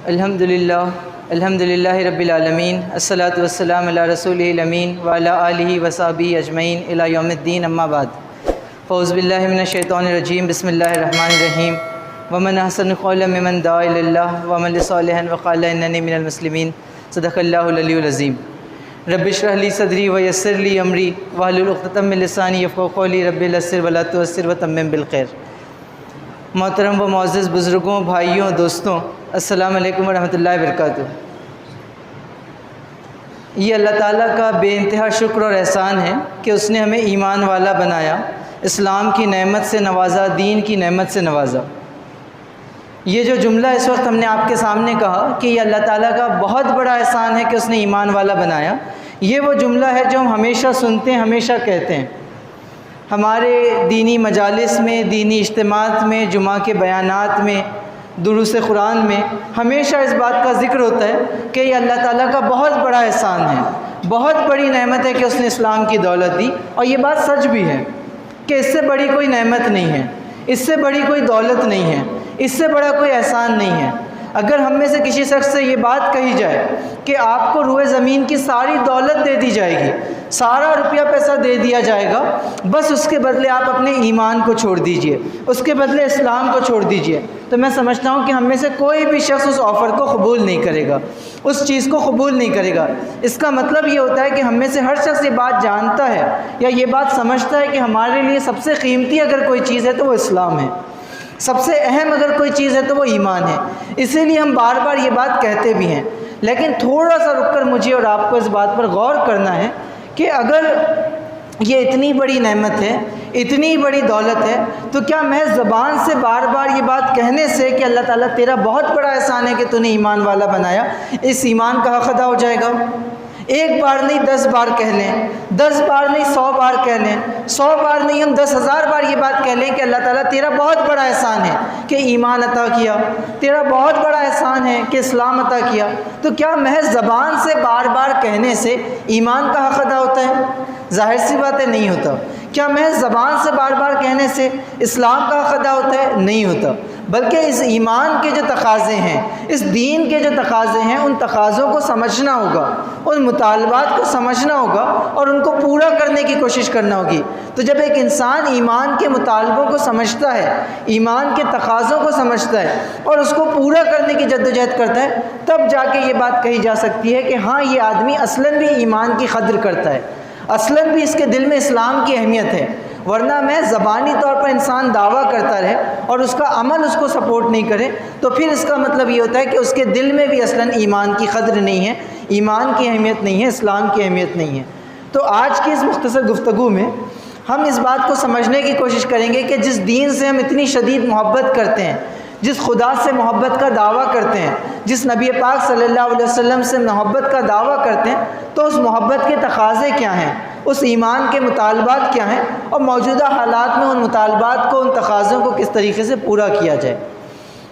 الحمدللہ رب العالمین، الصلاۃ والسلام علی رسولہ الامین وعلی آلہ وصحبہ اجمعین الی یوم الدین، اما بعد۔ فاعوذ باللہ من الشیطان الرجیم، بسم اللہ الرحمن الرحیم۔ ومن احسن قولا ممن دعا الی اللہ وعمل صالحا وقال اننی من المسلمین، صدق اللہ العلی العظیم۔ رب اشرح لی صدری ویسر لی امری واحلل عقدۃ من لسانی یفقہوا قولی، رب یسر ولا تعسر وتمم بالخیر۔ محترم و معزز بزرگوں، بھائیوں، دوستوں، السلام علیکم ورحمۃ اللہ وبرکاتہ۔ یہ اللہ تعالیٰ کا بے انتہا شکر اور احسان ہے کہ اس نے ہمیں ایمان والا بنایا، اسلام کی نعمت سے نوازا، دین کی نعمت سے نوازا۔ یہ جو جملہ اس وقت ہم نے آپ کے سامنے کہا کہ یہ اللہ تعالیٰ کا بہت بڑا احسان ہے کہ اس نے ایمان والا بنایا، یہ وہ جملہ ہے جو ہم ہمیشہ سنتے ہیں، ہمیشہ کہتے ہیں۔ ہمارے دینی مجالس میں، دینی اجتماعات میں، جمعہ کے بیانات میں، دروس قرآن میں ہمیشہ اس بات کا ذکر ہوتا ہے کہ یہ اللہ تعالیٰ کا بہت بڑا احسان ہے، بہت بڑی نعمت ہے کہ اس نے اسلام کی دولت دی۔ اور یہ بات سچ بھی ہے کہ اس سے بڑی کوئی نعمت نہیں ہے، اس سے بڑی کوئی دولت نہیں ہے، اس سے بڑا کوئی احسان نہیں ہے۔ اگر ہم میں سے کسی شخص سے یہ بات کہی جائے کہ آپ کو روئے زمین کی ساری دولت دے دی جائے گی، سارا روپیہ پیسہ دے دیا جائے گا، بس اس کے بدلے آپ اپنے ایمان کو چھوڑ دیجئے، اس کے بدلے اسلام کو چھوڑ دیجئے، تو میں سمجھتا ہوں کہ ہم میں سے کوئی بھی شخص اس آفر کو قبول نہیں کرے گا، اس چیز کو قبول نہیں کرے گا۔ اس کا مطلب یہ ہوتا ہے کہ ہم میں سے ہر شخص یہ بات جانتا ہے یا یہ بات سمجھتا ہے کہ ہمارے لیے سب سے قیمتی اگر کوئی چیز ہے تو وہ اسلام ہے، سب سے اہم اگر کوئی چیز ہے تو وہ ایمان ہے۔ اسی لیے ہم بار بار یہ بات کہتے بھی ہیں، لیکن تھوڑا سا رک کر مجھے اور آپ کو اس بات پر غور کرنا ہے کہ اگر یہ اتنی بڑی نعمت ہے، اتنی بڑی دولت ہے، تو کیا محض زبان سے بار بار یہ بات کہنے سے کہ اللہ تعالیٰ تیرا بہت بڑا احسان ہے کہ تو نے ایمان والا بنایا، اس ایمان کا حق ادا ہو جائے گا؟ ایک بار نہیں 10 بار کہہ لیں، 10 بار نہیں 100 بار کہہ لیں، 100 بار نہیں ہم 10,000 بار یہ بات کہہ لیں کہ اللہ تعالیٰ تیرا بہت بڑا احسان ہے کہ ایمان عطا کیا، تیرا بہت بڑا احسان ہے کہ اسلام عطا کیا، تو کیا محض زبان سے بار بار کہنے سے ایمان کا حق ادا ہوتا ہے؟ ظاہر سی بات ہے نہیں ہوتا۔ کیا محض زبان سے بار بار کہنے سے اسلام کا حق ادا ہوتا ہے؟ نہیں ہوتا، بلکہ اس ایمان کے جو تقاضے ہیں، اس دین کے جو تقاضے ہیں، ان تقاضوں کو سمجھنا ہوگا، ان مطالبات کو سمجھنا ہوگا اور ان کو پورا کرنے کی کوشش کرنا ہوگی۔ تو جب ایک انسان ایمان کے مطالبوں کو سمجھتا ہے، ایمان کے تقاضوں کو سمجھتا ہے اور اس کو پورا کرنے کی جدوجہد کرتا ہے، تب جا کے یہ بات کہی جا سکتی ہے کہ ہاں یہ آدمی اصلاً بھی ایمان کی قدر کرتا ہے، اصلاً بھی اس کے دل میں اسلام کی اہمیت ہے۔ ورنہ میں زبانی طور پر انسان دعویٰ کرتا رہے اور اس کا عمل اس کو سپورٹ نہیں کرے، تو پھر اس کا مطلب یہ ہوتا ہے کہ اس کے دل میں بھی اصلاً ایمان کی قدر نہیں ہے، ایمان کی اہمیت نہیں ہے، اسلام کی اہمیت نہیں ہے۔ تو آج کی اس مختصر گفتگو میں ہم اس بات کو سمجھنے کی کوشش کریں گے کہ جس دین سے ہم اتنی شدید محبت کرتے ہیں، جس خدا سے محبت کا دعویٰ کرتے ہیں، جس نبی پاک صلی اللہ علیہ وسلم سے محبت کا دعویٰ کرتے ہیں، تو اس محبت کے تقاضے کیا ہیں، اس ایمان کے مطالبات کیا ہیں، اور موجودہ حالات میں ان مطالبات کو، ان تقاضوں کو کس طریقے سے پورا کیا جائے۔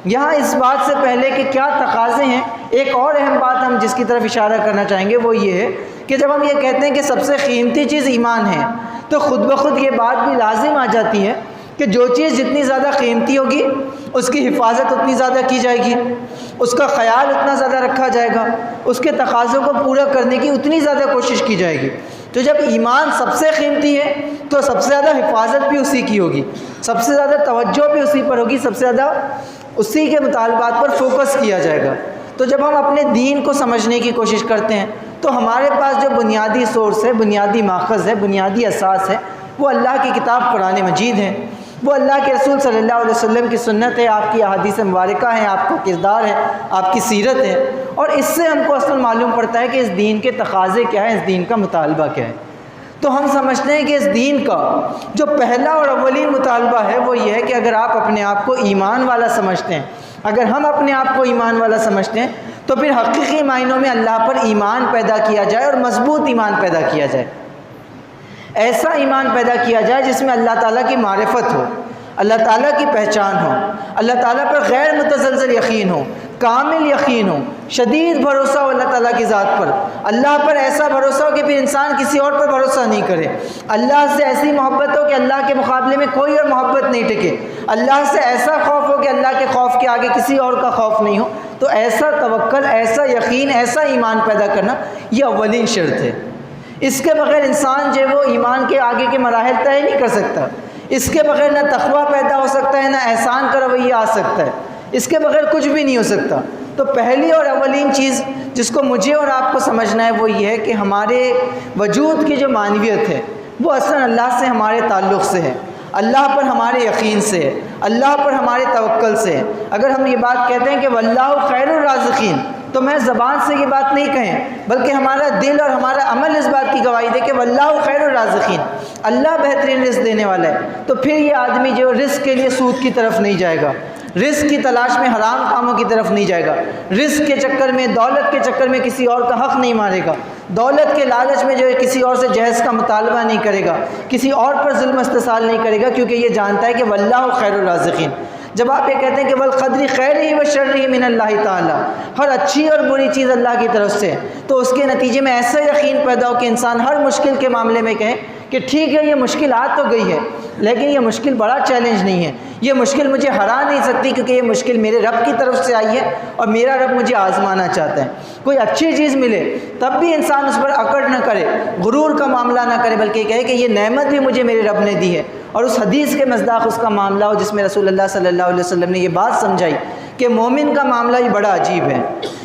یہاں اس بات سے پہلے کہ کیا تقاضے ہیں، ایک اور اہم بات ہم جس کی طرف اشارہ کرنا چاہیں گے وہ یہ ہے کہ جب ہم یہ کہتے ہیں کہ سب سے قیمتی چیز ایمان ہے، تو خود بخود یہ بات بھی لازم آ جاتی ہے کہ جو چیز جتنی زیادہ قیمتی ہوگی اس کی حفاظت اتنی زیادہ کی جائے گی، اس کا خیال اتنا زیادہ رکھا جائے گا، اس کے تقاضوں کو پورا کرنے کی اتنی زیادہ کوشش کی جائے گی۔ تو جب ایمان سب سے قیمتی ہے تو سب سے زیادہ حفاظت بھی اسی کی ہوگی، سب سے زیادہ توجہ بھی اسی پر ہوگی، سب سے زیادہ اسی کے مطالبات پر فوکس کیا جائے گا۔ تو جب ہم اپنے دین کو سمجھنے کی کوشش کرتے ہیں تو ہمارے پاس جو بنیادی سورس ہے، بنیادی ماخذ ہے، بنیادی اساس ہے، وہ اللہ کی کتاب قرآن مجید ہے، وہ اللہ کے رسول صلی اللہ علیہ وسلم کی سنت ہے، آپ کی احادیث مبارکہ ہیں، آپ کا کردار ہے، آپ کی سیرت ہے، اور اس سے ہم کو اصل معلوم پڑتا ہے کہ اس دین کے تقاضے کیا ہیں، اس دین کا مطالبہ کیا ہے۔ تو ہم سمجھتے ہیں کہ اس دین کا جو پہلا اور اولین مطالبہ ہے وہ یہ ہے کہ اگر آپ اپنے آپ کو ایمان والا سمجھتے ہیں، اگر ہم اپنے آپ کو ایمان والا سمجھتے ہیں، تو پھر حقیقی معنوں میں اللہ پر ایمان پیدا کیا جائے اور مضبوط ایمان پیدا کیا جائے، ایسا ایمان پیدا کیا جائے جس میں اللہ تعالیٰ کی معرفت ہو، اللہ تعالیٰ کی پہچان ہو، اللہ تعالیٰ پر غیر متزلزل یقین ہو، کامل یقین ہو، شدید بھروسہ ہو اللہ تعالیٰ کی ذات پر، اللہ پر ایسا بھروسہ ہو کہ پھر انسان کسی اور پر بھروسہ نہیں کرے، اللہ سے ایسی محبت ہو کہ اللہ کے مقابلے میں کوئی اور محبت نہیں ٹکے، اللہ سے ایسا خوف ہو کہ اللہ کے خوف کے آگے کسی اور کا خوف نہیں ہو، تو ایسا توکل، ایسا یقین، ایسا ایمان پیدا کرنا یہ اولین شرط ہے۔ اس کے بغیر انسان جو ہے وہ ایمان کے آگے کے مراحل طے نہیں کر سکتا۔ اس کے بغیر نہ تقویٰ پیدا ہو سکتا ہے، نہ احسان کا رویہ آ سکتا ہے، اس کے بغیر کچھ بھی نہیں ہو سکتا۔ تو پہلی اور اولین چیز جس کو مجھے اور آپ کو سمجھنا ہے وہ یہ ہے کہ ہمارے وجود کی جو معنویت ہے وہ اصلاً اللہ سے ہمارے تعلق سے ہے، اللہ پر ہمارے یقین سے ہے، اللہ پر ہمارے توکل سے ہے۔ اگر ہم یہ بات کہتے ہیں کہ واللہ خیر الرازقین، تو میں زبان سے یہ بات نہیں کہیں، بلکہ ہمارا دل اور ہمارا عمل اس بات کی گواہی دے کہ واللہ خیر الرازقین، اللہ بہترین رزق دینے والا ہے۔ تو پھر یہ آدمی جو رزق کے لیے سود کی طرف نہیں جائے گا، رزق کی تلاش میں حرام کاموں کی طرف نہیں جائے گا، رزق کے چکر میں، دولت کے چکر میں کسی اور کا حق نہیں مارے گا، دولت کے لالچ میں جو ہے کسی اور سے جہیز کا مطالبہ نہیں کرے گا، کسی اور پر ظلم استحصال نہیں کرے گا، کیونکہ یہ جانتا ہے کہ واللہ خیر الرازقین۔ جب آپ یہ کہتے ہیں کہ والقدر خیرہ و شرہ من اللہ تعالیٰ، ہر اچھی اور بری چیز اللہ کی طرف سے، تو اس کے نتیجے میں ایسا یقین پیدا ہو کہ انسان ہر مشکل کے معاملے میں کہے کہ ٹھیک ہے یہ مشکل آ تو گئی ہے، لیکن یہ مشکل بڑا چیلنج نہیں ہے، یہ مشکل مجھے ہرا نہیں سکتی، کیونکہ یہ مشکل میرے رب کی طرف سے آئی ہے اور میرا رب مجھے آزمانا چاہتا ہے۔ کوئی اچھی چیز ملے تب بھی انسان اس پر اکڑ نہ کرے، غرور کا معاملہ نہ کرے، بلکہ کہے کہ یہ نعمت بھی مجھے میرے رب نے دی ہے، اور اس حدیث کے مصداق اس کا معاملہ ہو جس میں رسول اللہ صلی اللہ علیہ وسلم نے یہ بات سمجھائی کہ مومن کا معاملہ یہ بڑا عجیب ہے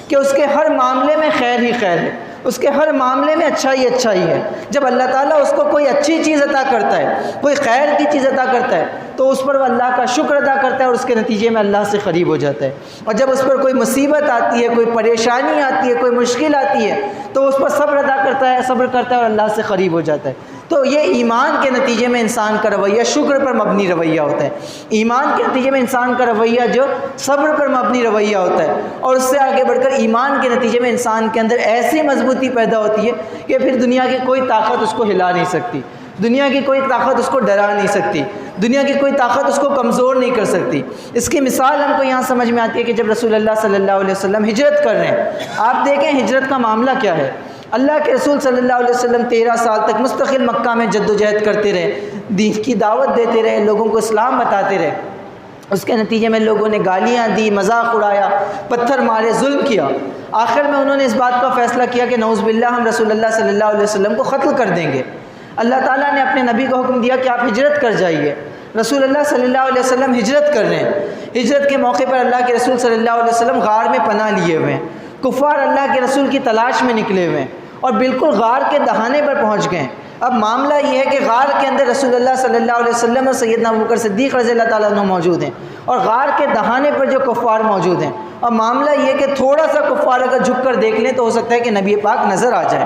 کہ اس کے ہر معاملے میں خیر ہی خیر ہے، اس کے ہر معاملے میں اچھائی اچھائی ہے۔ جب اللہ تعالیٰ اس کو کوئی اچھی چیز عطا کرتا ہے، کوئی خیر کی چیز عطا کرتا ہے، تو اس پر وہ اللہ کا شکر ادا کرتا ہے اور اس کے نتیجے میں اللہ سے قریب ہو جاتا ہے۔ اور جب اس پر کوئی مصیبت آتی ہے، کوئی پریشانی آتی ہے، کوئی مشکل آتی ہے، تو اس پر صبر ادا کرتا ہے، صبر کرتا ہے اور اللہ سے قریب ہو جاتا ہے۔ تو یہ ایمان کے نتیجے میں انسان کا رویہ شکر پر مبنی رویہ ہوتا ہے، ایمان کے نتیجے میں انسان کا رویہ جو صبر پر مبنی رویہ ہوتا ہے، اور اس سے آگے بڑھ کر ایمان کے نتیجے میں انسان کے اندر ایسی مضبوطی پیدا ہوتی ہے کہ پھر دنیا کی کوئی طاقت اس کو ہلا نہیں سکتی، دنیا کی کوئی طاقت اس کو ڈرا نہیں سکتی، دنیا کی کوئی طاقت اس کو کمزور نہیں کر سکتی۔ اس کی مثال ہم کو یہاں سمجھ میں آتی ہے کہ جب رسول اللہ صلی اللہ علیہ وسلم ہجرت کر رہے ہیں، آپ دیکھیں ہجرت کا معاملہ کیا ہے۔ اللہ کے رسول صلی اللہ علیہ وسلم 13 سال تک مستقل مکہ میں جد و جہد کرتے رہے، دین کی دعوت دیتے رہے، لوگوں کو اسلام بتاتے رہے۔ اس کے نتیجے میں لوگوں نے گالیاں دی، مذاق اڑایا، پتھر مارے، ظلم کیا۔ آخر میں انہوں نے اس بات کا فیصلہ کیا کہ نعوذ باللہ ہم رسول اللہ صلی اللہ علیہ وسلم کو قتل کر دیں گے۔ اللہ تعالیٰ نے اپنے نبی کو حکم دیا کہ آپ ہجرت کر جائیے۔ رسول اللہ صلی اللہ علیہ وسلم ہجرت کر رہے ہیں۔ ہجرت کے موقع پر اللہ کے رسول صلی اللہ علیہ وسلم غار میں پناہ لیے ہوئے ہیں، کفار اللہ کے رسول کی تلاش میں نکلے ہوئے ہیں اور بالکل غار کے دہانے پر پہنچ گئے ہیں۔ اب معاملہ یہ ہے کہ غار کے اندر رسول اللہ صلی اللہ علیہ وسلم اور سیدنا ابوبکر صدیق رضی اللہ تعالیٰ عنہ موجود ہیں، اور غار کے دہانے پر جو کفار موجود ہیں، اور معاملہ یہ کہ تھوڑا سا کفار اگر جھک کر دیکھ لیں تو ہو سکتا ہے کہ نبی پاک نظر آ جائے،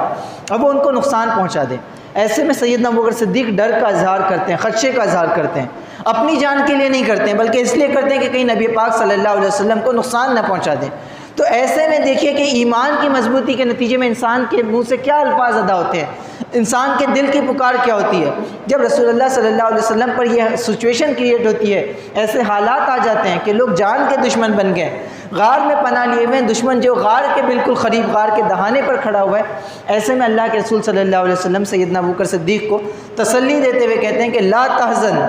اب وہ ان کو نقصان پہنچا دیں۔ ایسے میں سیدنا ابوبکر صدیق ڈر کا اظہار کرتے ہیں، خدشے کا اظہار کرتے ہیں، اپنی جان کے لیے نہیں کرتے ہیں بلکہ اس لیے کرتے ہیں کہ کہیں نبی پاک صلی اللہ علیہ وسلم کو نقصان نہ پہنچا دیں۔ تو ایسے میں دیکھیے کہ ایمان کی مضبوطی کے نتیجے میں انسان کے منہ سے کیا الفاظ ادا ہوتے ہیں، انسان کے دل کی پکار کیا ہوتی ہے۔ جب رسول اللہ صلی اللہ علیہ وسلم پر یہ سچویشن کریٹ ہوتی ہے، ایسے حالات آ جاتے ہیں کہ لوگ جان کے دشمن بن گئے، غار میں پناہ لیے ہوئے دشمن جو غار کے بالکل قریب، غار کے دہانے پر کھڑا ہوا ہے، ایسے میں اللہ کے رسول صلی اللہ علیہ وسلم سیدنا ابوبکر صدیق کو تسلی دیتے ہوئے کہتے ہیں کہ لا تحزن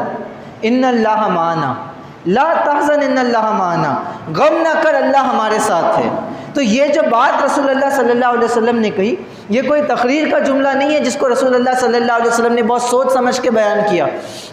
ان اللہ معنا، لا تحزن ان اللہ معنا، غم نہ کر اللہ ہمارے ساتھ ہے۔ تو یہ جو بات رسول اللہ صلی اللہ علیہ وسلم نے کہی، یہ کوئی تقریر کا جملہ نہیں ہے جس کو رسول اللہ صلی اللہ علیہ وسلم نے بہت سوچ سمجھ کے بیان کیا،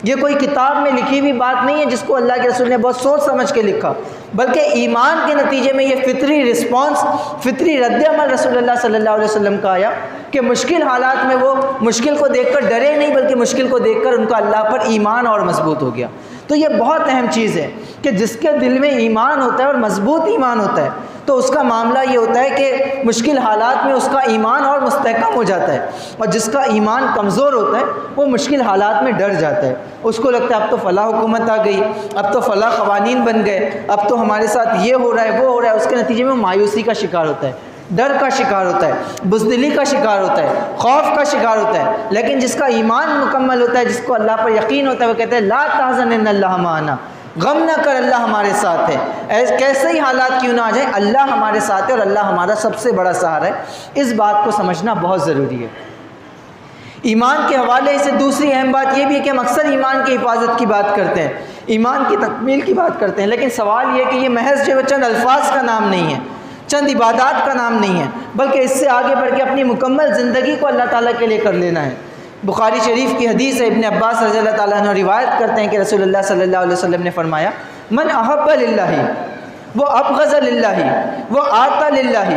یہ کوئی کتاب میں لکھی ہوئی بات نہیں ہے جس کو اللہ کے رسول نے بہت سوچ سمجھ کے لکھا، بلکہ ایمان کے نتیجے میں یہ فطری رسپانس، فطری رد عمل رسول اللہ صلی اللہ علیہ وسلم کا آیا کہ مشکل حالات میں وہ مشکل کو دیکھ کر ڈرے نہیں، بلکہ مشکل کو دیکھ کر ان کا اللہ پر ایمان اور مضبوط ہو گیا۔ تو یہ بہت اہم چیز ہے کہ جس کے دل میں ایمان ہوتا ہے اور مضبوط ایمان ہوتا ہے تو اس کا معاملہ یہ ہوتا ہے کہ مشکل حالات میں اس کا ایمان اور مستحکم ہو جاتا ہے، اور جس کا ایمان کمزور ہوتا ہے وہ مشکل حالات میں ڈر جاتا ہے، اس کو لگتا ہے اب تو فلاں حکومت آ گئی، اب تو فلاں قوانین بن گئے، اب تو ہمارے ساتھ یہ ہو رہا ہے وہ ہو رہا ہے، اس کے نتیجے میں مایوسی کا شکار ہوتا ہے، ڈر کا شکار ہوتا ہے، بزدلی کا شکار ہوتا ہے، خوف کا شکار ہوتا ہے۔ لیکن جس کا ایمان مکمل ہوتا ہے، جس کو اللہ پر یقین ہوتا ہے، وہ کہتے ہیں لا تحزن ان اللہ معنا، غم نہ کر اللہ ہمارے ساتھ ہے، کیسے ہی حالات کیوں نہ آ جائیں اللہ ہمارے ساتھ ہے اور اللہ ہمارا سب سے بڑا سہارا ہے۔ اس بات کو سمجھنا بہت ضروری ہے۔ ایمان کے حوالے سے دوسری اہم بات یہ بھی ہے کہ ہم اکثر ایمان کی حفاظت کی بات کرتے ہیں، ایمان کی تکمیل کی بات کرتے ہیں، لیکن سوال یہ کہ یہ محض جو چند الفاظ کا نام نہیں ہے، چند عبادات کا نام نہیں ہے، بلکہ اس سے آگے بڑھ کے اپنی مکمل زندگی کو اللہ تعالیٰ کے لیے کر لینا ہے۔ بخاری شریف کی حدیث ہے، ابن عباس رضی اللہ تعالیٰ عنہ روایت کرتے ہیں کہ رسول اللہ صلی اللہ علیہ وسلم نے فرمایا، من احب للہ وہ ابغض للہ وہ آتا للہ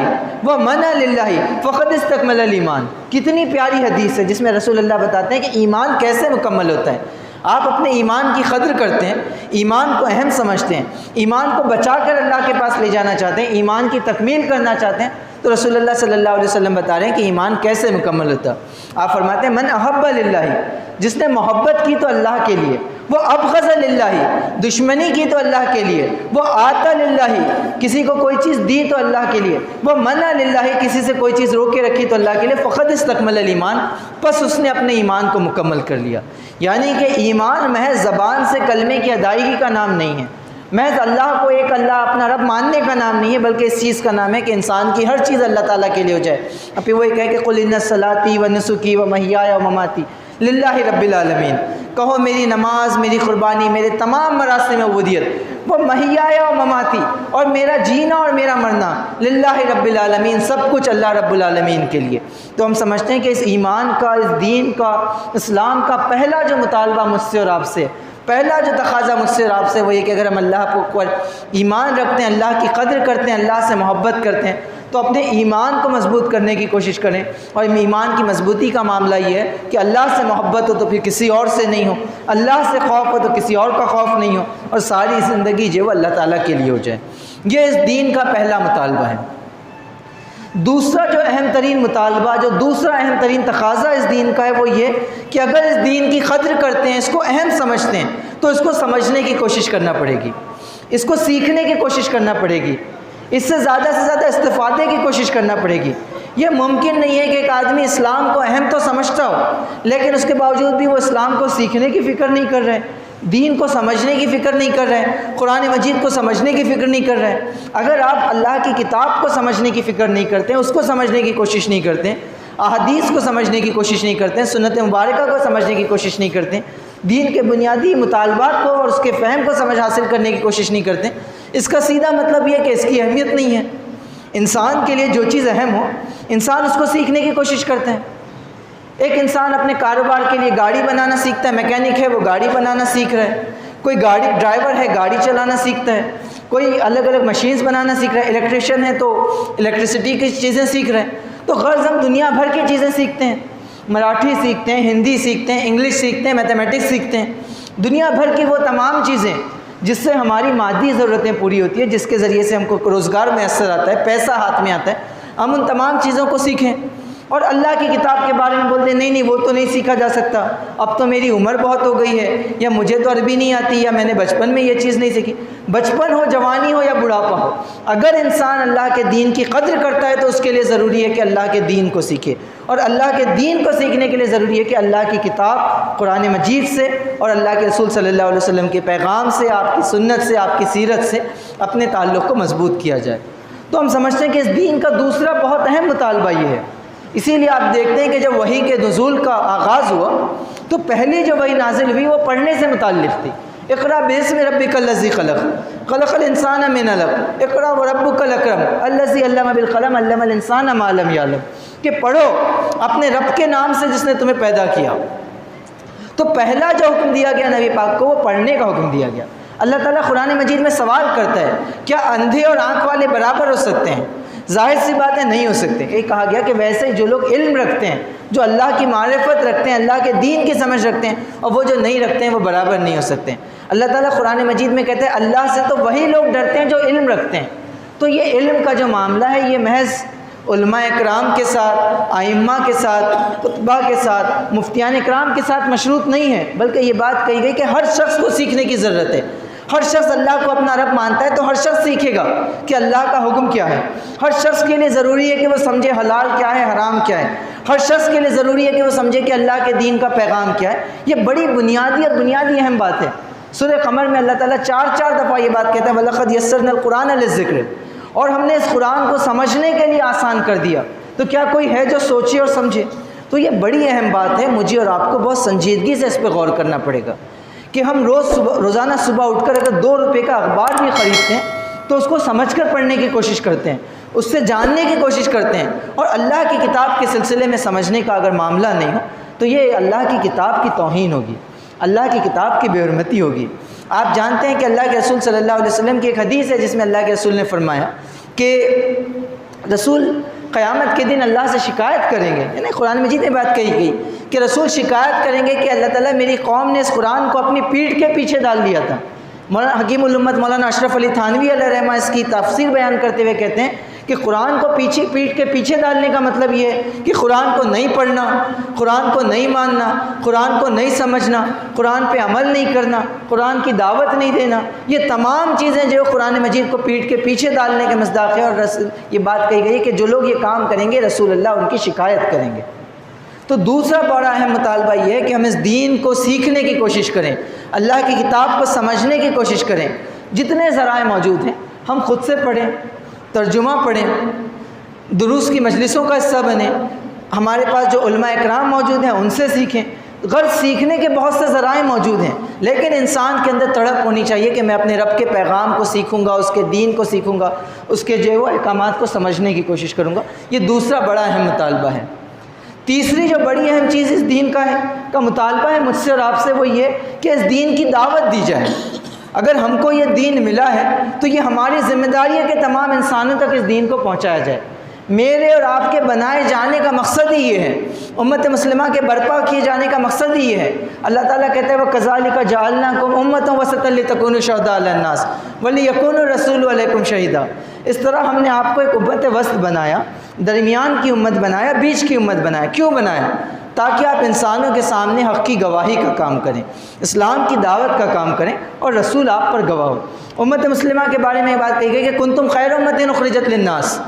وہ منع للہ فقد استکمل الایمان۔ کتنی پیاری حدیث ہے جس میں رسول اللہ بتاتے ہیں کہ ایمان کیسے مکمل ہوتا ہے۔ آپ اپنے ایمان کی قدر کرتے ہیں، ایمان کو اہم سمجھتے ہیں، ایمان کو بچا کر اللہ کے پاس لے جانا چاہتے ہیں، ایمان کی تکمیل کرنا چاہتے ہیں، تو رسول اللہ صلی اللہ علیہ وسلم بتا رہے ہیں کہ ایمان کیسے مکمل ہوتا ہے۔ آپ فرماتے ہیں من احب للہ، جس نے محبت کی تو اللہ کے لیے، وہ ابغض للہ، دشمنی کی تو اللہ کے لیے، وہ آتا للہ، کسی کو کوئی چیز دی تو اللہ کے لیے، وہ منع للہ، کسی سے کوئی چیز روک کے رکھی تو اللہ کے لیے، فقد استکمل الایمان، پس اس نے اپنے ایمان کو مکمل کر لیا۔ یعنی کہ ایمان محض زبان سے کلمے کی ادائیگی کا نام نہیں ہے، محض اللہ کو ایک اللہ اپنا رب ماننے کا نام نہیں ہے، بلکہ اس چیز کا نام ہے کہ انسان کی ہر چیز اللہ تعالیٰ کے لیے ہو جائے۔ اب پھر وہی کہے کہ قل ان صلاتی و نسکی و محیای و مماتی للہ رب العالمین، کہو میری نماز، میری قربانی، میرے تمام مراسم عبودیت، وہ محیای و مماتی، اور میرا جینا اور میرا مرنا، للہ رب العالمین، سب کچھ اللہ رب العالمین کے لیے۔ تو ہم سمجھتے ہیں کہ اس ایمان کا، اس دین کا، اسلام کا پہلا جو مطالبہ مجھ سے اور آپ سے، پہلا جو تقاضا مجھ سے اور آپ سے وہ یہ کہ اگر ہم اللہ کو ایمان رکھتے ہیں، اللہ کی قدر کرتے ہیں، اللہ سے محبت کرتے ہیں، تو اپنے ایمان کو مضبوط کرنے کی کوشش کریں۔ اور ایمان کی مضبوطی کا معاملہ یہ ہے کہ اللہ سے محبت ہو تو پھر کسی اور سے نہیں ہو، اللہ سے خوف ہو تو کسی اور کا خوف نہیں ہو، اور ساری زندگی جو وہ اللہ تعالیٰ کے لیے ہو جائے۔ یہ اس دین کا پہلا مطالبہ ہے۔ دوسرا جو اہم ترین مطالبہ، جو دوسرا اہم ترین تقاضا اس دین کا ہے وہ یہ کہ اگر اس دین کی قدر کرتے ہیں، اس کو اہم سمجھتے ہیں، تو اس کو سمجھنے کی کوشش کرنا پڑے گی، اس کو سیکھنے کی کوشش کرنا پڑے گی، اس سے زیادہ استفادے کی کوشش کرنا پڑے گی۔ یہ ممکن نہیں ہے کہ ایک آدمی اسلام کو اہم تو سمجھتا ہو، لیکن اس کے باوجود بھی وہ اسلام کو سیکھنے کی فکر نہیں کر رہے، دین کو سمجھنے کی فکر نہیں کر رہے، قرآن مجید کو سمجھنے کی فکر نہیں کر رہے۔ اگر آپ اللہ کی کتاب کو سمجھنے کی فکر نہیں کرتے، اس کو سمجھنے کی کوشش نہیں کرتے، احادیث کو سمجھنے کی کوشش نہیں کرتے، سنت مبارکہ کو سمجھنے کی کوشش نہیں کرتے، دین کے بنیادی مطالبات کو اور اس کے فہم کو سمجھ حاصل کرنے کی کوشش نہیں کرتے، اس کا سیدھا مطلب یہ کہ اس کی اہمیت نہیں ہے۔ انسان کے لیے جو چیز اہم ہو، انسان اس کو سیکھنے کی کوشش کرتے ہیں۔ ایک انسان اپنے کاروبار کے لیے گاڑی بنانا سیکھتا ہے، میکینک ہے وہ گاڑی بنانا سیکھ رہا ہے، کوئی گاڑی ڈرائیور ہے گاڑی چلانا سیکھتا ہے، کوئی الگ الگ مشینز بنانا سیکھ رہا ہے، الیکٹریشین ہے تو الیکٹریسٹی کی چیزیں سیکھ رہے ہیں۔ تو غرض ہم دنیا بھر کی چیزیں سیکھتے ہیں، مراٹھی سیکھتے ہیں، ہندی سیکھتے ہیں، انگلش سیکھتے ہیں، میتھمیٹکس سیکھتے ہیں، دنیا بھر کی وہ تمام چیزیں جس سے ہماری مادی ضرورتیں پوری ہوتی ہیں، جس کے ذریعے سے ہم کو روزگار میسر آتا ہے، پیسہ ہاتھ میں آتا ہے، ہم ان تمام چیزوں کو سیکھیں۔ اور اللہ کی کتاب کے بارے میں بولتے ہیں نہیں وہ تو نہیں سیکھا جا سکتا، اب تو میری عمر بہت ہو گئی ہے، یا مجھے تو عربی نہیں آتی، یا میں نے بچپن میں یہ چیز نہیں سیکھی۔ بچپن ہو، جوانی ہو یا بڑھاپا ہو، اگر انسان اللہ کے دین کی قدر کرتا ہے تو اس کے لیے ضروری ہے کہ اللہ کے دین کو سیکھے، اور اللہ کے دین کو سیکھنے کے لیے ضروری ہے کہ اللہ کی کتاب قرآن مجید سے اور اللہ کے رسول صلی اللہ علیہ وسلم کے پیغام سے، آپ کی سنت سے، آپ کی سیرت سے اپنے تعلق کو مضبوط کیا جائے۔ تو ہم سمجھتے ہیں کہ اس دین کا دوسرا بہت اہم مطالبہ یہ ہے۔ اسی لیے آپ دیکھتے ہیں کہ جب وحی کے نزول کا آغاز ہوا تو پہلی جو وحی نازل ہوئی وہ پڑھنے سے متعلق تھی۔ اقرأ باسم ربک الذی خلق، خلق الانسان من علق، اقرأ وربک الاکرم الذی علم بالقلم علم الانسان ما لم یعلم، کہ پڑھو اپنے رب کے نام سے جس نے تمہیں پیدا کیا۔ تو پہلا جو حکم دیا گیا نبی پاک کو وہ پڑھنے کا حکم دیا گیا۔ اللہ تعالیٰ قرآن مجید میں سوال کرتا ہے کیا اندھے اور آنکھ والے برابر ہو سکتے ہیں؟ ظاہر سی بات ہے نہیں ہو سکتے۔ یہ کہا گیا کہ ویسے جو لوگ علم رکھتے ہیں، جو اللہ کی معرفت رکھتے ہیں، اللہ کے دین کی سمجھ رکھتے ہیں، اور وہ جو نہیں رکھتے ہیں وہ برابر نہیں ہو سکتے۔ اللہ تعالیٰ قرآن مجید میں کہتے ہیں اللہ سے تو وہی لوگ ڈرتے ہیں جو علم رکھتے ہیں۔ تو یہ علم کا جو معاملہ ہے یہ محض علماء اکرام کے ساتھ، ائمہ کے ساتھ، خطبہ کے ساتھ، مفتیان اکرام کے ساتھ مشروط نہیں ہے، بلکہ یہ بات کہی گئی کہ ہر شخص کو سیکھنے کی ضرورت ہے۔ ہر شخص اللہ کو اپنا رب مانتا ہے تو ہر شخص سیکھے گا کہ اللہ کا حکم کیا ہے۔ ہر شخص کے لیے ضروری ہے کہ وہ سمجھے حلال کیا ہے، حرام کیا ہے۔ ہر شخص کے لیے ضروری ہے کہ وہ سمجھے کہ اللہ کے دین کا پیغام کیا ہے۔ یہ بڑی بنیادی اور بنیادی اہم بات ہے۔ سورہ قمر میں اللہ تعالیٰ 4 دفعہ یہ بات کہتا ہے وَلَقَدْ يَسَّرْنَا الْقُرْآنَ لِلذِّكْرِ، اور ہم نے اس قرآن کو سمجھنے کے لیے آسان کر دیا۔ تو کیا کوئی ہے جو سوچے اور سمجھے؟ تو یہ بڑی اہم بات ہے، مجھے اور آپ کو بہت سنجیدگی سے اس پہ غور کرنا پڑے گا کہ ہم روزانہ صبح اٹھ کر اگر 2 روپے کا اخبار بھی خریدتے ہیں تو اس کو سمجھ کر پڑھنے کی کوشش کرتے ہیں، اس سے جاننے کی کوشش کرتے ہیں، اور اللہ کی کتاب کے سلسلے میں سمجھنے کا اگر معاملہ نہیں ہو تو یہ اللہ کی کتاب کی توہین ہوگی، اللہ کی کتاب کی بے حرمتی ہوگی۔ آپ جانتے ہیں کہ اللہ کے رسول صلی اللہ علیہ وسلم کی ایک حدیث ہے جس میں اللہ کے رسول نے فرمایا کہ رسول قیامت کے دن اللہ سے شکایت کریں گے، یعنی قرآن مجید میں بات کہی گئی کہ رسول شکایت کریں گے کہ اللہ تعالیٰ میری قوم نے اس قرآن کو اپنی پیٹھ کے پیچھے ڈال دیا تھا۔ مولانا حکیم الامت مولانا اشرف علی تھانوی علیہ رحمہ اس کی تفسیر بیان کرتے ہوئے کہتے ہیں کہ قرآن کو پیٹھ کے پیچھے ڈالنے کا مطلب یہ ہے کہ قرآن کو نہیں پڑھنا، قرآن کو نہیں ماننا، قرآن کو نہیں سمجھنا، قرآن پہ عمل نہیں کرنا، قرآن کی دعوت نہیں دینا، یہ تمام چیزیں جو قرآن مجید کو پیٹھ کے پیچھے ڈالنے کا مصداق ہے۔ اور یہ بات کہی گئی کہ جو لوگ یہ کام کریں گے رسول اللہ ان کی شکایت کریں گے۔ تو دوسرا بڑا اہم مطالبہ یہ ہے کہ ہم اس دین کو سیکھنے کی کوشش کریں، اللہ کی کتاب کو سمجھنے کی کوشش کریں۔ جتنے ذرائع موجود ہیں ہم خود سے پڑھیں، ترجمہ پڑھیں، دروس کی مجلسوں کا حصہ بنیں، ہمارے پاس جو علماء اکرام موجود ہیں ان سے سیکھیں۔ غرض سیکھنے کے بہت سے ذرائع موجود ہیں، لیکن انسان کے اندر تڑپ ہونی چاہیے کہ میں اپنے رب کے پیغام کو سیکھوں گا، اس کے دین کو سیکھوں گا، اس کے جو وہ احکامات کو سمجھنے کی کوشش کروں گا۔ یہ دوسرا بڑا اہم مطالبہ ہے۔ تیسری جو بڑی اہم چیز اس دین کا مطالبہ ہے مجھ سے اور آپ سے، وہ یہ کہ اس دین کی دعوت دی جائے۔ اگر ہم کو یہ دین ملا ہے تو یہ ہماری ذمہ داری ہے کہ تمام انسانوں تک اس دین کو پہنچایا جائے۔ میرے اور آپ کے بنائے جانے کا مقصد ہی یہ ہے، امت مسلمہ کے برپا کیے جانے کا مقصد ہی یہ ہے۔ اللہ تعالیٰ کہتا ہے وَكَذَلِكَ جَعَلْنَاكُمْ أُمَّةً وَسَطًا لِتَكُونُوا شُهَدَاءَ عَلَى النَّاسِ وَلِيَكُونَ الرَّسُولُ عَلَيْكُمْ شَهِيدًا۔ اس طرح ہم نے آپ کو ایک امت وسط بنایا، درمیان کی امت بنایا، بیچ کی امت بنایا۔ کیوں بنایا؟ تاکہ آپ انسانوں کے سامنے حق کی گواہی کا کام کریں، اسلام کی دعوت کا کام کریں، اور رسول آپ پر گواہ ہو۔ امت مسلمہ کے بارے میں یہ بات کہی گئی کہ کنتم خیر امت اخرجت للناس،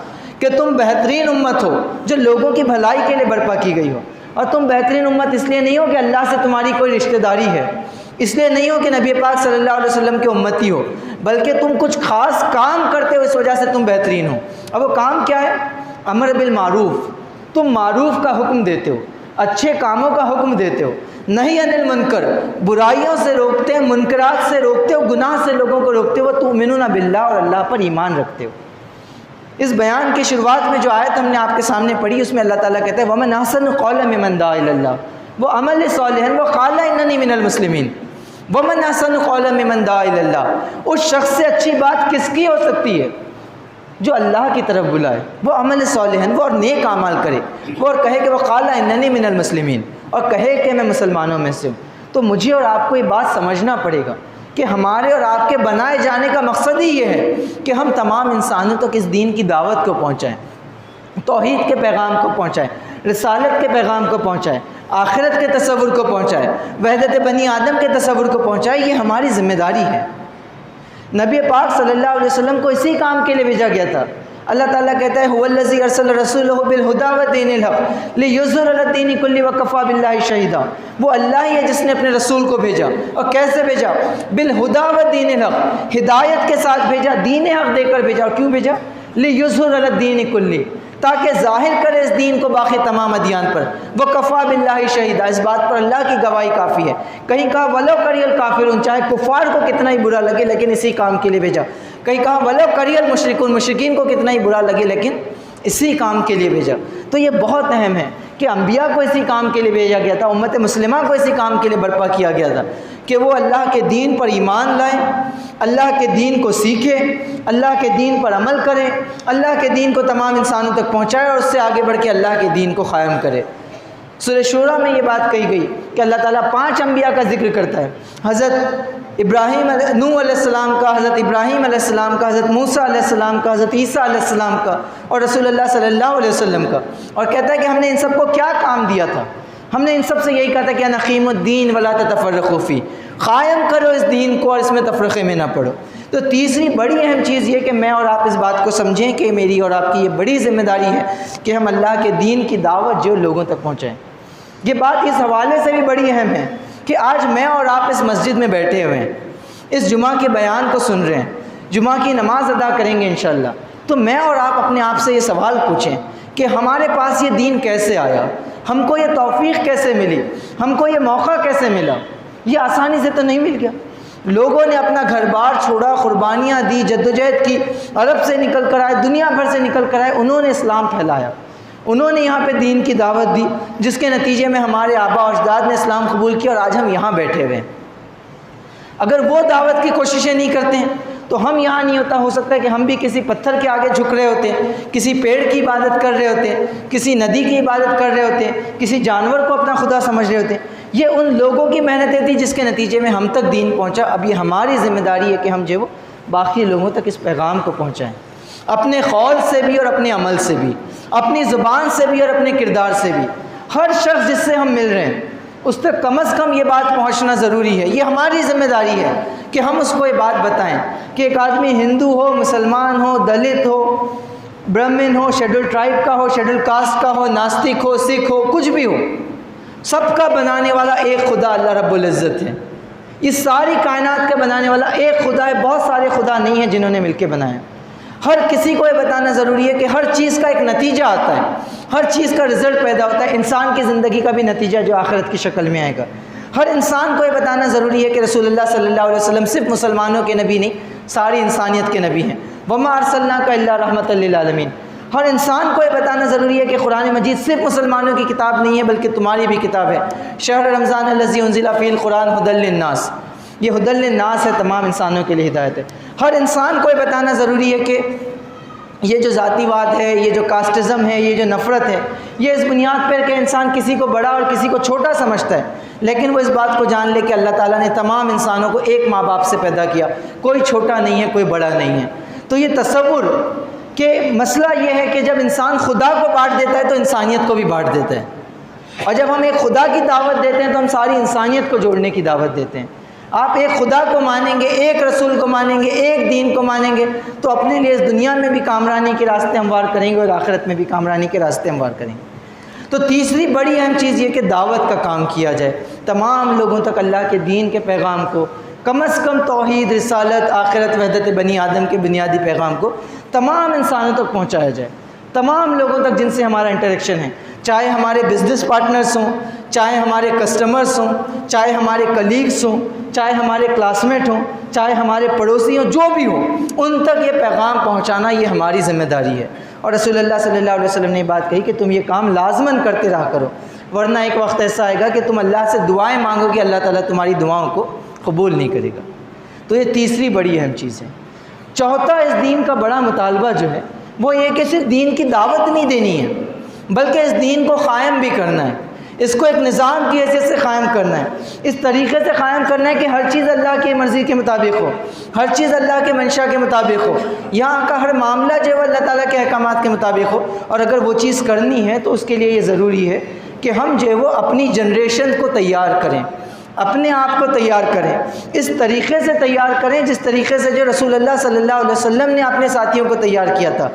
کہ تم بہترین امت ہو جو لوگوں کی بھلائی کے لیے برپا کی گئی ہو۔ اور تم بہترین امت اس لیے نہیں ہو کہ اللہ سے تمہاری کوئی رشتہ داری ہے، اس لیے نہیں ہو کہ نبی پاک صلی اللہ علیہ وسلم کے امتی ہو، بلکہ تم کچھ خاص کام کرتے ہو، اس وجہ سے تم بہترین ہو۔ اب وہ کام کیا ہے؟ امر بالمعروف، تم معروف کا حکم دیتے ہو، اچھے کاموں کا حکم دیتے ہو، نہی عن المنکر، برائیوں سے روکتے ہو، منکرات سے روکتے ہو، گناہ سے لوگوں کو روکتے ہو، تؤمنون باللہ، اور اللہ پر ایمان رکھتے ہو۔ اس بیان کی شروعات میں جو آیت ہم نے آپ کے سامنے پڑھی اس میں اللہ تعالیٰ کہتا ہے وَمَنْ أَحْسَنُ قَوْلًا مِمَّنْ دَعَا إِلَى اللَّهِ وَعَمِلَ صَالِحًا وَقَالَ إِنَّنِي مِنَ الْمُسْلِمِينَ۔ وَمَنْ أَحْسَنُ قَوْلًا مِمَّنْ دَعَا إِلَى اللَّهِ، اس شخص سے اچھی بات کس کی ہو سکتی ہے؟ جو اللہ کی طرف بلائے، وہ عمل صالحًا، وہ اور نیک اعمال کرے، وہ اور کہے کہ وَقَالَ إِنَّنِي مِنَ الْمُسْلِمِينَ، اور کہے کہ میں مسلمانوں میں سے ہوں۔ تو مجھے اور آپ کو یہ بات سمجھنا پڑے گا کہ ہمارے اور آپ کے بنائے جانے کا مقصد ہی یہ ہے کہ ہم تمام انسانوں تک اس دین کی دعوت کو پہنچائیں، توحید کے پیغام کو پہنچائیں، رسالت کے پیغام کو پہنچائیں، آخرت کے تصور کو پہنچائیں، وحدت بنی آدم کے تصور کو پہنچائیں۔ یہ ہماری ذمہ داری ہے۔ نبی پاک صلی اللہ علیہ وسلم کو اسی کام کے لیے بھیجا گیا تھا۔ اللہ تعالیٰ کہتا ہے هو الذی ارسل رسولہ بالہدی ودین الحق لیظہرہ علی الدین کلہ وکفی باللہ شہیدا۔ وہ اللہ ہی ہے جس نے اپنے رسول کو بھیجا، اور کیسے بھیجا؟ بالہدی ودین الحق، ہدایت کے ساتھ بھیجا، دین حق دے کر بھیجا۔ اور کیوں بھیجا؟ لیظہرہ علی الدین کلہ، تاکہ ظاہر کرے اس دین کو باقی تمام ادیان پر۔ وکفی باللہ شہیدا، اس بات پر اللہ کی گواہی کافی ہے۔ کہیں کہا ولو کری الکافرون، چاہے کفار کو کتنا ہی برا لگے لیکن اسی کام کے لیے بھیجا۔ کہیں کہا ولو کری المشرکون، مشرکین کو کتنا ہی برا لگے لیکن اسی کام کے لیے بھیجا۔ تو یہ بہت اہم ہے کہ انبیاء کو اسی کام کے لیے بھیجا گیا تھا، امت مسلمہ کو اسی کام کے لیے برپا کیا گیا تھا کہ وہ اللہ کے دین پر ایمان لائیں، اللہ کے دین کو سیکھیں، اللہ کے دین پر عمل کریں، اللہ کے دین کو تمام انسانوں تک پہنچائے، اور اس سے آگے بڑھ کے اللہ کے دین کو قائم کرے۔ سورہ شورا میں یہ بات کہی گئی کہ اللہ تعالیٰ 5 انبیاء کا ذکر کرتا ہے، حضرت نوح علیہ السلام کا، حضرت ابراہیم علیہ السلام کا، حضرت موسیٰ علیہ السلام کا، حضرت عیسیٰ علیہ السلام کا، اور رسول اللہ صلی اللہ علیہ وسلم کا۔ اور کہتا ہے کہ ہم نے ان سب کو کیا کام دیا تھا؟ ہم نے ان سب سے یہی کہا تھا کہ ان اقیموا الدین ولا تتفرقوا فیہ، قائم کرو اس دین کو اور اس میں تفرقے میں نہ پڑو۔ تو تیسری بڑی اہم چیز یہ کہ میں اور آپ اس بات کو سمجھیں کہ میری اور آپ کی یہ بڑی ذمہ داری ہے کہ ہم اللہ کے دین کی دعوت جو لوگوں تک پہنچائیں۔ یہ بات اس حوالے سے بھی بڑی اہم ہے کہ آج میں اور آپ اس مسجد میں بیٹھے ہوئے ہیں، اس جمعہ کے بیان کو سن رہے ہیں، جمعہ کی نماز ادا کریں گے انشاءاللہ۔ تو میں اور آپ اپنے آپ سے یہ سوال پوچھیں کہ ہمارے پاس یہ دین کیسے آیا، ہم کو یہ توفیق کیسے ملی، ہم کو یہ موقع کیسے ملا۔ یہ آسانی سے تو نہیں مل گیا. لوگوں نے اپنا گھر بار چھوڑا، قربانیاں دی، جدوجہد کی، عرب سے نکل کر آئے، دنیا بھر سے نکل کر آئے، انہوں نے اسلام پھیلایا، انہوں نے یہاں پہ دین کی دعوت دی، جس کے نتیجے میں ہمارے آبا و اجداد نے اسلام قبول کیا اور آج ہم یہاں بیٹھے ہوئے ہیں. اگر وہ دعوت کی کوششیں نہیں کرتے ہیں تو ہم یہاں نہیں ہوتا. ہو سکتا ہے کہ ہم بھی کسی پتھر کے آگے جھک رہے ہوتے ہیں، کسی پیڑ کی عبادت کر رہے ہوتے ہیں، کسی ندی کی عبادت کر رہے ہوتے ہیں، کسی جانور کو اپنا خدا سمجھ رہے ہوتے ہیں. یہ ان لوگوں کی محنتیں تھیں جس کے نتیجے میں ہم تک دین پہنچا. اب یہ ہماری ذمہ داری ہے کہ ہم جو باقی لوگوں تک اس پیغام کو پہنچائیں، اپنے قول سے بھی اور اپنے عمل سے بھی، اپنی زبان سے بھی اور اپنے کردار سے بھی. ہر شخص جس سے ہم مل رہے ہیں اس تک کم از کم یہ بات پہنچنا ضروری ہے. یہ ہماری ذمہ داری ہے کہ ہم اس کو یہ بات بتائیں کہ ایک آدمی ہندو ہو، مسلمان ہو، دلت ہو، برہمن ہو، شیڈول ٹرائب کا ہو، شیڈول کاسٹ کا ہو، ناستک ہو، سکھ ہو، کچھ بھی ہو، سب کا بنانے والا ایک خدا اللہ رب العزت ہے. اس ساری کائنات کا بنانے والا ایک خدا ہے. بہت سارے خدا نہیں ہیں جنہوں نے مل کے بنایا. ہر کسی کو یہ بتانا ضروری ہے کہ ہر چیز کا ایک نتیجہ آتا ہے، ہر چیز کا رزلٹ پیدا ہوتا ہے. انسان کی زندگی کا بھی نتیجہ جو آخرت کی شکل میں آئے گا. ہر انسان کو یہ بتانا ضروری ہے کہ رسول اللہ صلی اللہ علیہ وسلم صرف مسلمانوں کے نبی نہیں، ساری انسانیت کے نبی ہیں. وما ارسلناک الا رحمۃ للعالمین. ہر انسان کو یہ بتانا ضروری ہے کہ قرآن مجید صرف مسلمانوں کی کتاب نہیں ہے بلکہ تمہاری بھی کتاب ہے. شہر رمضان الذی انزل فیہ القرآن ھدی للناس. یہ ھدی للناس ہے، تمام انسانوں کے لیے ہدایت ہے. ہر انسان کو یہ بتانا ضروری ہے کہ یہ جو ذاتی واد ہے، یہ جو کاسٹزم ہے، یہ جو نفرت ہے، یہ اس بنیاد پر کہ انسان کسی کو بڑا اور کسی کو چھوٹا سمجھتا ہے، لیکن وہ اس بات کو جان لے کہ اللہ تعالیٰ نے تمام انسانوں کو ایک ماں باپ سے پیدا کیا. کوئی چھوٹا نہیں ہے، کوئی بڑا نہیں ہے. تو یہ تصور کہ مسئلہ یہ ہے کہ جب انسان خدا کو بانٹ دیتا ہے تو انسانیت کو بھی بانٹ دیتا ہے، اور جب ہم ایک خدا کی دعوت دیتے ہیں تو ہم ساری انسانیت کو جوڑنے کی دعوت دیتے ہیں. آپ ایک خدا کو مانیں گے، ایک رسول کو مانیں گے، ایک دین کو مانیں گے تو اپنے لیے اس دنیا میں بھی کامرانی کے راستے ہموار کریں گے اور آخرت میں بھی کامرانی کے راستے ہموار کریں گے. تو تیسری بڑی اہم چیز یہ کہ دعوت کا کام کیا جائے، تمام لوگوں تک اللہ کے دین کے پیغام کو، کم از کم توحید، رسالت، آخرت، وحدت بنی آدم کے بنیادی پیغام کو تمام انسانوں تک پہنچایا جائے. تمام لوگوں تک جن سے ہمارا انٹریکشن ہے، چاہے ہمارے بزنس پارٹنرز ہوں، چاہے ہمارے کسٹمرز ہوں، چاہے ہمارے کلیگس ہوں، چاہے ہمارے کلاس میٹ ہوں، چاہے ہمارے پڑوسی ہوں، جو بھی ہوں، ان تک یہ پیغام پہنچانا یہ ہماری ذمہ داری ہے. اور رسول اللہ صلی اللہ علیہ وسلم نے یہ بات کہی کہ تم یہ کام لازماً کرتے رہا کرو، ورنہ ایک وقت ایسا آئے گا کہ تم اللہ سے دعائیں مانگو کہ اللہ تعالیٰ تمہاری دعاؤں کو قبول نہیں کرے گا. تو یہ تیسری بڑی اہم چیز ہے. چوتھا اس دین کا بڑا مطالبہ جو ہے وہ یہ کہ صرف دین کی دعوت نہیں دینی ہے بلکہ اس دین کو قائم بھی کرنا ہے. اس کو ایک نظام کی حیثیت سے قائم کرنا ہے، اس طریقے سے قائم کرنا ہے کہ ہر چیز اللہ کی مرضی کے مطابق ہو، ہر چیز اللہ کے منشا کے مطابق ہو، یہاں کا ہر معاملہ جو ہے اللہ تعالیٰ کے احکامات کے مطابق ہو. اور اگر وہ چیز کرنی ہے تو اس کے لیے یہ ضروری ہے کہ ہم جو ہے وہ اپنی جنریشن کو تیار کریں، اپنے آپ کو تیار کریں، اس طریقے سے تیار کریں جس طریقے سے جو رسول اللہ صلی اللہ علیہ وسلم نے اپنے ساتھیوں کو تیار کیا تھا.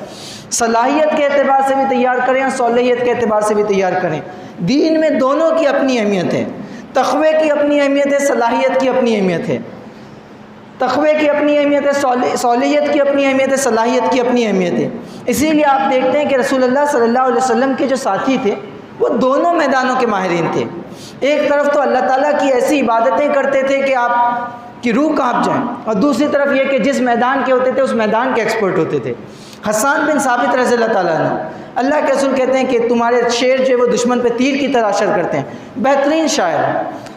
صلاحیت کے اعتبار سے بھی تیار کریں اور صلاحیت کے اعتبار سے بھی تیار کریں. دین میں دونوں کی اپنی اہمیت ہے، تقوی کی اپنی اہمیت ہے، صلاحیت کی اپنی اہمیت ہے. تقوی کی اپنی اہمیت ہے، صلاحیت کی اپنی اہمیت ہے، صلاحیت کی اپنی اہمیت ہے. اسی لیے آپ دیکھتے ہیں کہ رسول اللہ صلی اللہ علیہ وسلم کے جو ساتھی تھے وہ دونوں میدانوں کے ماہرین تھے. ایک طرف تو اللہ تعالیٰ کی ایسی عبادتیں کرتے تھے کہ آپ کی روح کانپ جائیں، اور دوسری طرف یہ کہ جس میدان کے ہوتے تھے اس میدان کے ایکسپرٹ ہوتے تھے. حسان بن ثابت رضی اللہ تعالیٰ عنہ، اللہ کے رسول کہتے ہیں کہ تمہارے شیر جو ہے وہ دشمن پہ تیر کی طرح اثر کرتے ہیں. بہترین شاعر.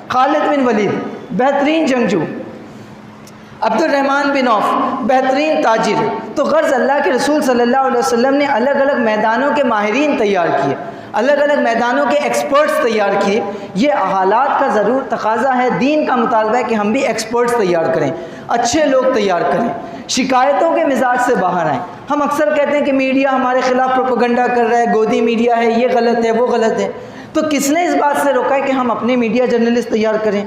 خالد بن ولید بہترین جنگجو. عبد الرحمن بن عوف بہترین تاجر. تو غرض اللہ کے رسول صلی اللہ علیہ وسلم نے الگ الگ میدانوں کے ماہرین تیار کیے، الگ الگ میدانوں کے ایکسپرٹس تیار کیے. یہ حالات کا ضرور تقاضا ہے، دین کا مطالبہ ہے کہ ہم بھی ایکسپرٹس تیار کریں، اچھے لوگ تیار کریں، شکایتوں کے مزاج سے باہر آئیں. ہم اکثر کہتے ہیں کہ میڈیا ہمارے خلاف پروپیگنڈا کر رہا ہے، گودی میڈیا ہے، یہ غلط ہے، وہ غلط ہے. تو کس نے اس بات سے روکا ہے کہ ہم اپنے میڈیا جرنلسٹ تیار کریں،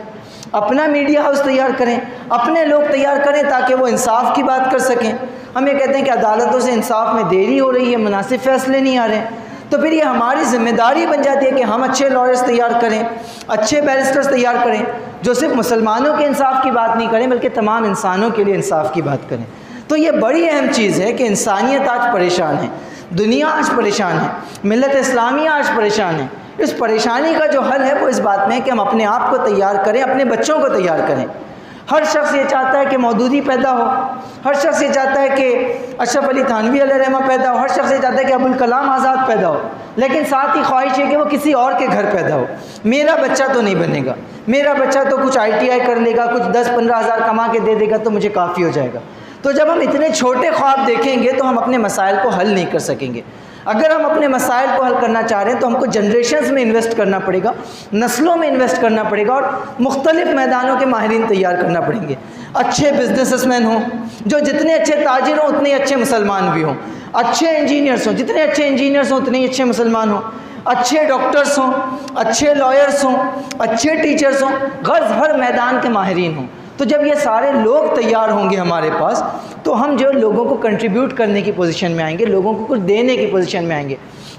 اپنا میڈیا ہاؤس تیار کریں، اپنے لوگ تیار کریں تاکہ وہ انصاف کی بات کر سکیں. ہم یہ کہتے ہیں کہ عدالتوں سے انصاف میں دیری ہو رہی ہے، مناسب فیصلے نہیں آ رہے ہیں. تو پھر یہ ہماری ذمہ داری بن جاتی ہے کہ ہم اچھے لائرز تیار کریں، اچھے بیرسٹرز تیار کریں جو صرف مسلمانوں کے انصاف کی بات نہیں کریں بلکہ تمام انسانوں کے لیے انصاف کی بات کریں. تو یہ بڑی اہم چیز ہے کہ انسانیت آج پریشان ہے، دنیا آج پریشان ہے، ملت اسلامیہ آج پریشان ہے. اس پریشانی کا جو حل ہے وہ اس بات میں ہے کہ ہم اپنے آپ کو تیار کریں، اپنے بچوں کو تیار کریں۔ ہر شخص یہ چاہتا ہے کہ مودودی پیدا ہو، ہر شخص یہ چاہتا ہے کہ اشرف علی تھانوی علیہ رحمہ پیدا ہو، ہر شخص یہ چاہتا ہے کہ ابوالکلام آزاد پیدا ہو، لیکن ساتھ ہی خواہش ہے کہ وہ کسی اور کے گھر پیدا ہو۔ میرا بچہ تو نہیں بنے گا، میرا بچہ تو کچھ ITI کر لے گا، کچھ 10-15 ہزار کما کے دے دے گا تو مجھے کافی ہو جائے گا۔ تو جب ہم اتنے چھوٹے خواب دیکھیں گے تو ہم اپنے مسائل کو حل نہیں کر سکیں گے۔ اگر ہم اپنے مسائل کو حل کرنا چاہ رہے ہیں تو ہم کو جنریشنز میں انویسٹ کرنا پڑے گا، نسلوں میں انویسٹ کرنا پڑے گا، اور مختلف میدانوں کے ماہرین تیار کرنا پڑیں گے۔ اچھے بزنس مین ہوں، جو جتنے اچھے تاجر ہوں اتنے اچھے مسلمان بھی ہوں، اچھے انجینئرس ہوں، جتنے اچھے انجینئرس ہوں اتنے ہی اچھے مسلمان ہوں، اچھے ڈاکٹرس ہوں، اچھے لائرس ہوں، اچھے ٹیچرس ہوں، غرض ہر میدان کے ماہرین ہوں۔ تو جب یہ سارے لوگ تیار ہوں گے ہمارے پاس تو ہم جو لوگوں کو کنٹریبیوٹ کرنے کی پوزیشن میں آئیں گے، لوگوں کو کچھ دینے کی پوزیشن میں آئیں گے۔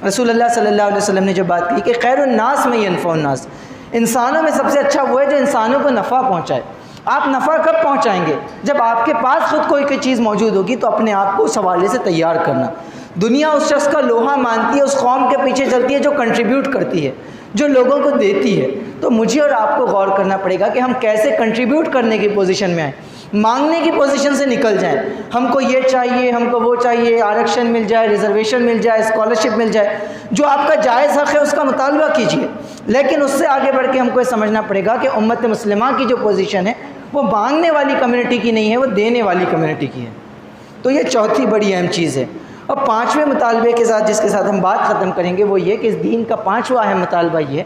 رسول اللہ صلی اللہ علیہ وسلم نے جو بات کی کہ خیر الناس میں ینفع الناس، انسانوں میں سب سے اچھا وہ ہے جو انسانوں کو نفع پہنچائے۔ آپ نفع کب پہنچائیں گے؟ جب آپ کے پاس خود کوئی چیز موجود ہوگی تو اپنے آپ کو اس حوالے سے تیار کرنا۔ دنیا اس شخص کا لوہا مانتی ہے، اس قوم کے پیچھے چلتی ہے جو کنٹریبیوٹ کرتی ہے، جو لوگوں کو دیتی ہے۔ تو مجھے اور آپ کو غور کرنا پڑے گا کہ ہم کیسے کنٹریبیوٹ کرنے کی پوزیشن میں آئیں، مانگنے کی پوزیشن سے نکل جائیں۔ ہم کو یہ چاہیے، ہم کو وہ چاہیے، آرکشن مل جائے، ریزرویشن مل جائے، اسکالرشپ مل جائے، جو آپ کا جائز حق ہے اس کا مطالبہ کیجیے، لیکن اس سے آگے بڑھ کے ہم کو یہ سمجھنا پڑے گا کہ امت مسلمہ کی جو پوزیشن ہے وہ مانگنے والی کمیونٹی کی نہیں ہے، وہ دینے والی کمیونٹی کی ہے۔ تو یہ چوتھی بڑی اہم چیز ہے۔ اور پانچویں مطالبے کے ساتھ جس کے ساتھ ہم بات ختم کریں گے وہ یہ کہ اس دین کا پانچواں اہم مطالبہ یہ ہے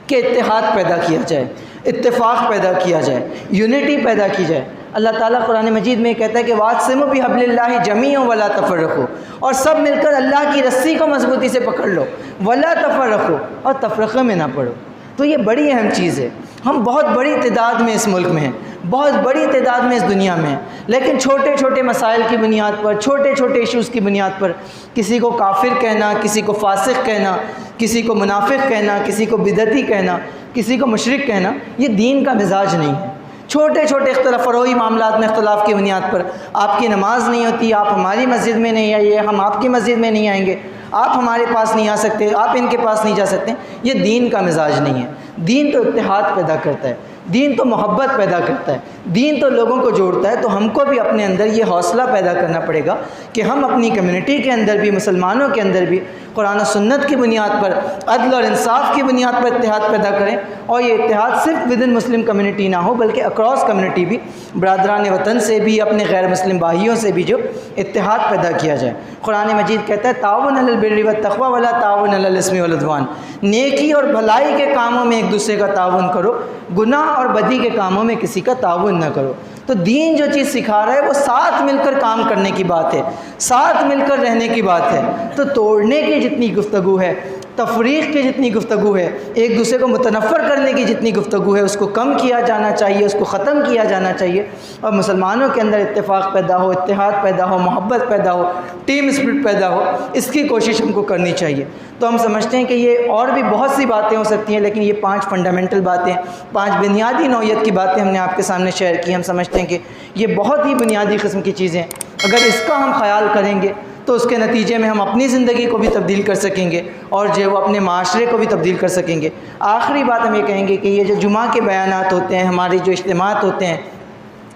کہ اتحاد پیدا کیا جائے، اتفاق پیدا کیا جائے، یونٹی پیدا کی جائے۔ اللہ تعالیٰ قرآن مجید میں کہتا ہے کہ واعتصموا بحبل اللہ جمیعا ولا تفرقوا، اور سب مل کر اللہ کی رسی کو مضبوطی سے پکڑ لو، ولا تفرقوا، اور تفرقے میں نہ پڑو۔ تو یہ بڑی اہم چیز ہے۔ ہم بہت بڑی تعداد میں اس ملک میں ہیں، بہت بڑی تعداد میں اس دنیا میں ہیں، لیکن چھوٹے چھوٹے مسائل کی بنیاد پر، چھوٹے چھوٹے ایشوز کی بنیاد پر کسی کو کافر کہنا، کسی کو فاسق کہنا، کسی کو منافق کہنا، کسی کو بدعتی کہنا، کسی کو مشرک کہنا، یہ دین کا مزاج نہیں ہے۔ چھوٹے چھوٹے اختلاف، فروعی معاملات میں اختلاف کی بنیاد پر آپ کی نماز نہیں ہوتی، آپ ہماری مسجد میں نہیں آئیے، ہم آپ کی مسجد میں نہیں آئیں گے، آپ ہمارے پاس نہیں آ سکتے، آپ ان کے پاس نہیں جا سکتے، یہ دین کا مزاج نہیں ہے۔ دین تو اتحاد پیدا کرتا ہے، دین تو محبت پیدا کرتا ہے، دین تو لوگوں کو جوڑتا ہے۔ تو ہم کو بھی اپنے اندر یہ حوصلہ پیدا کرنا پڑے گا کہ ہم اپنی کمیونٹی کے اندر بھی، مسلمانوں کے اندر بھی قرآن و سنت کی بنیاد پر، عدل اور انصاف کی بنیاد پر اتحاد پیدا کریں، اور یہ اتحاد صرف ود ان مسلم کمیونٹی نہ ہو بلکہ اکراس کمیونٹی بھی، برادران وطن سے بھی، اپنے غیر مسلم بھائیوں سے بھی جو اتحاد پیدا کیا جائے۔ قرآن مجید کہتا ہے تعاون علی البر والتقوی ولا تعاون علی الاثم والعدوان، نیکی اور بھلائی کے کاموں میں ایک دوسرے کا تعاون کرو، گناہ اور بدی کے کاموں میں کسی کا تعاون نہ کرو۔ تو دین جو چیز سکھا رہا ہے وہ ساتھ مل کر کام کرنے کی بات ہے، ساتھ مل کر رہنے کی بات ہے۔ تو توڑنے کی جتنی گفتگو ہے، تفریق کی جتنی گفتگو ہے، ایک دوسرے کو متنفر کرنے کی جتنی گفتگو ہے، اس کو کم کیا جانا چاہیے، اس کو ختم کیا جانا چاہیے، اور مسلمانوں کے اندر اتفاق پیدا ہو، اتحاد پیدا ہو، محبت پیدا ہو، ٹیم اسپرٹ پیدا ہو، اس کی کوشش ہم کو کرنی چاہیے۔ تو ہم سمجھتے ہیں کہ یہ اور بھی بہت سی باتیں ہو سکتی ہیں، لیکن یہ 5 فنڈامنٹل باتیں، 5 بنیادی نوعیت کی باتیں ہم نے آپ کے سامنے شیئر کی۔ ہم سمجھتے ہیں کہ یہ بہت ہی بنیادی قسم کی چیزیں، اگر اس کا ہم خیال کریں گے تو اس کے نتیجے میں ہم اپنی زندگی کو بھی تبدیل کر سکیں گے اور جو وہ اپنے معاشرے کو بھی تبدیل کر سکیں گے۔ آخری بات ہم یہ کہیں گے کہ یہ جو جمعہ کے بیانات ہوتے ہیں، ہمارے جو اجتماعات ہوتے ہیں،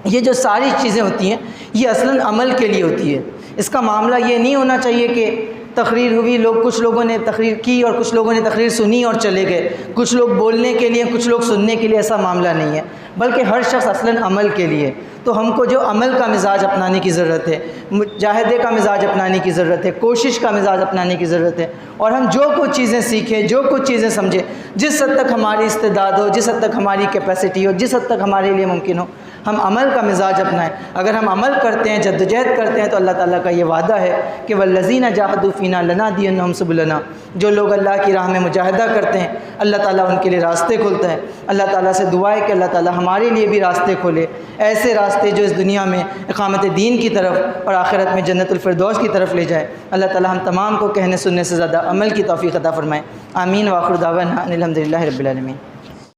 یہ جو ساری چیزیں ہوتی ہیں یہ اصلاً عمل کے لیے ہوتی ہے۔ اس کا معاملہ یہ نہیں ہونا چاہیے کہ تقریر ہوئی، کچھ لوگوں نے تقریر کی اور کچھ لوگوں نے تقریر سنی اور چلے گئے، کچھ لوگ بولنے کے لیے، کچھ لوگ سننے کے لیے، ایسا معاملہ نہیں ہے، بلکہ ہر شخص اصلاً عمل کے لیے۔ تو ہم کو جو عمل کا مزاج اپنانے کی ضرورت ہے، مجاہدے کا مزاج اپنانے کی ضرورت ہے، کوشش کا مزاج اپنانے کی ضرورت ہے، اور ہم جو کچھ چیزیں سیکھیں، جو کچھ چیزیں سمجھیں، جس حد تک ہماری استعداد ہو، جس حد تک ہماری کیپیسٹی ہو، جس حد تک ہمارے لیے ممکن ہو، ہم عمل کا مزاج اپنائیں۔ اگر ہم عمل کرتے ہیں، جدوجہد کرتے ہیں، تو اللہ تعالیٰ کا یہ وعدہ ہے کہ وَالَّذِينَ جَاهَدُوا فِينَا لَنَهْدِيَنَّهُمْ سُبُلَنَا، جو لوگ اللہ کی راہ میں مجاہدہ کرتے ہیں اللہ تعالیٰ ان کے لیے راستے کھولتا ہے۔ اللہ تعالیٰ سے دعا ہے کہ اللہ تعالیٰ ہمارے لیے بھی راستے کھولے، ایسے راستے جو اس دنیا میں اقامت دین کی طرف اور آخرت میں جنت الفردوس کی طرف لے جائے۔ اللہ تعالیٰ ہم تمام کو کہنے سننے سے زیادہ عمل کی توفیق عطا فرمائے۔ آمین۔ وآخر دعوانا ان الحمد للہ رب العالمین۔